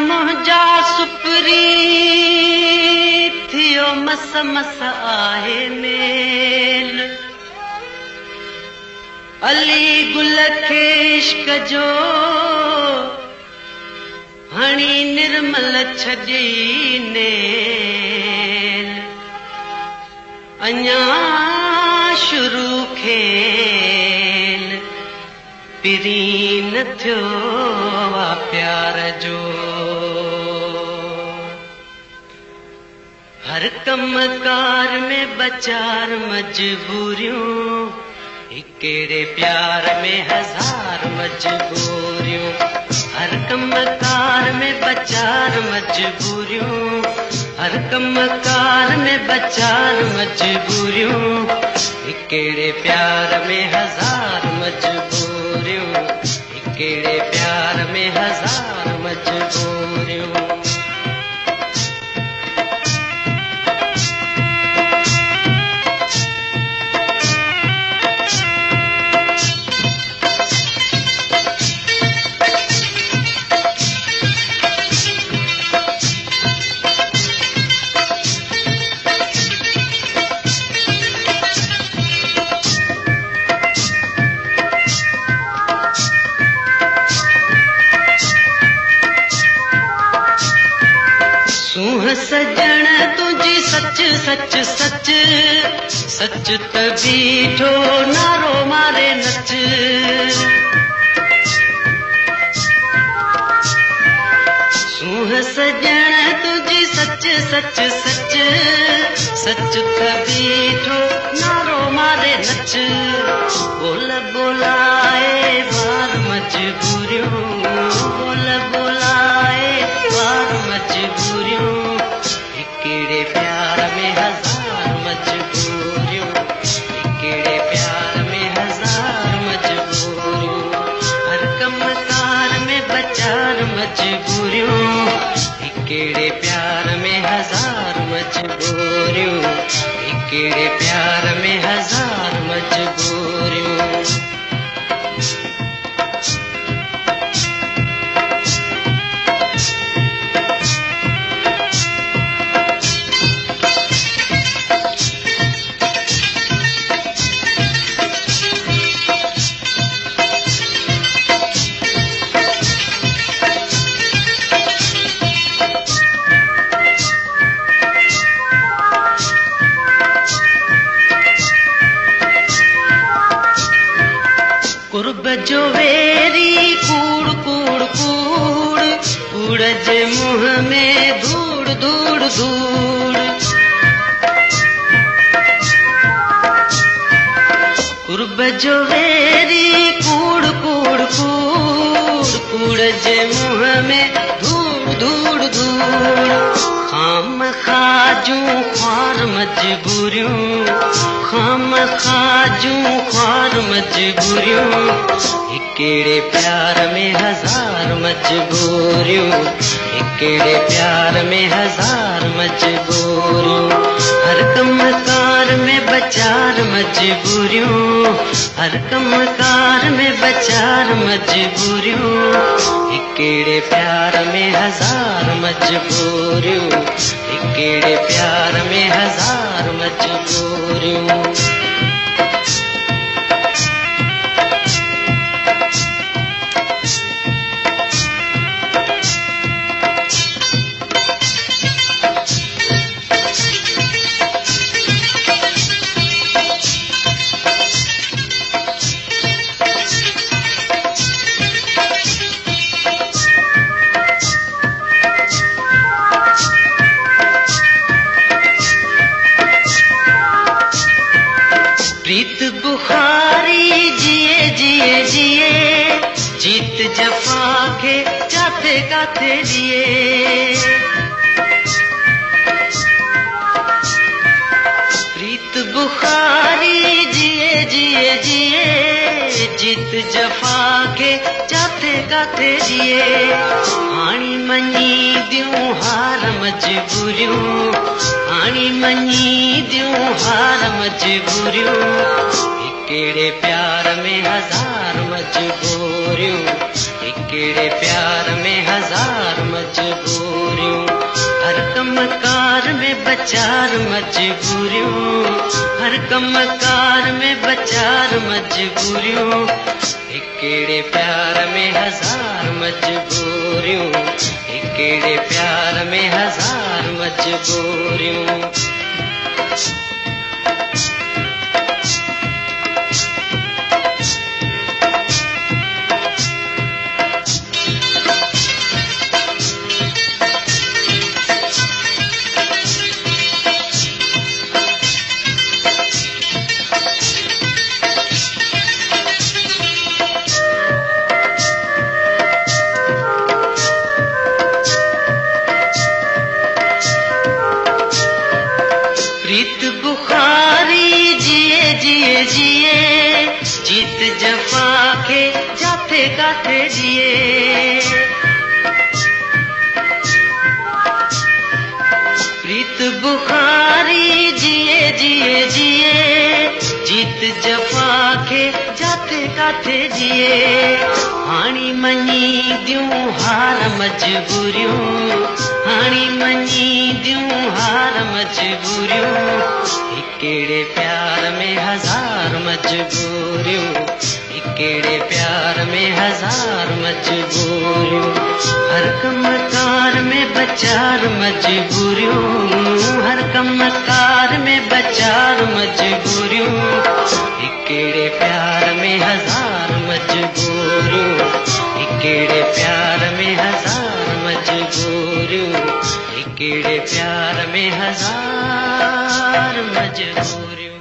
मुंहिंजा सुपरी थियो मस मस आहे मेल अली गुल खे इश्क जो हणी निर्मल छॾी नेल अञा शुरू खेल पिरी न थियो वा प्यार जो हर कम कार में बचार मजबूरियों हिकेड़े प्यार में हजार मजबूरियों हर कम कार में बचार मजबूरियों हर कम कार में बचार मजबूरियों हिकेड़े प्यार में हजार मजबूरियों हिकेड़े प्यार में हजार मजबूरियों सजण तुझी सच सच सच सच त बीठो नारो मारे नच सूह सजण तुझी सच सच सच सच त बीठो नारो मारे नच बोल बोलाए बार मजबूरियों बोल बोलाए बार मजबूरियों हिकेड़े प्यार में हजार मजबूरियों हिकेड़े प्यार में हजार मजबूरियों हर कम कार में बचार मजबूरियों हिकेड़े प्यार में हजार मजबूरियों हिकेड़े प्यार में हजार मजबूरियों कुर्ब जो वेरी कूड़ कूड़ कूड़ कूड़ जे मुंह में धूड़ धूड़ धूड़ कुर्ब जो वेरी कूड़ कूड़ कूड़ कूड़ जे मुंह में धूड़ धूड़ धूड़ खाम खाजूं ख्वार मजबूरियों खाम खाजूं ख्वार मजबूरियों हिकेड़े प्यार में हजार मजबूरियों हिकेड़े प्यार में हजार मजबूरियों हर कम कार में बचार मजबूरियों हर कम कार में बचार मजबूरियों हिकेड़े प्यार में हजार मजबूरियों हिकेड़े प्यार में हजार मजबूरियों प्रीत बुखारी जिए जिए जिए जीत जफा के जाते गाते जिए प्रीत बुखारी जिए जिए जिए जीत जफा के जाते गाते जिए हाणी मनी दियूं हार मजबूरियों हाणी मनी दियूं हार मजबूरियों हिकेड़े प्यार में हजार मजबूरियों हिकिड़े प्यार में हजार मजबूरियूं, हर कमकार में बचार मजबूरियूं, हर कमकार में बचार मजबूरियूं, हिकिड़े प्यार में हजार मजबूरियूं, हिकिड़े प्यार में हजार मजबूरियूं। प्रीत बुखारी जिए जिए जिए, जीत जफा के जाते गाते जिए। प्रीत बुखारी जिए जिए जिए, जीत जफा के जाते गाते जिए। हाणी मनी दियूं हार मजबूरियूं, हाणी मनी दियूं हार मजबूरियूं, हिकिड़े प्यार में हजार मजबूरियूं, हिकिड़े प्यार में हजार मजबूरियूं, हर कमकार में बचार मजबूरियूं, हर कमकार में बचार मजबूरियूं, हिकिड़े प्यार में हजार मजबूरियूं, हिकिड़े प्यार में हजार मजबूरियूं, हिकिड़े प्यार में हजार मजबूरियूं।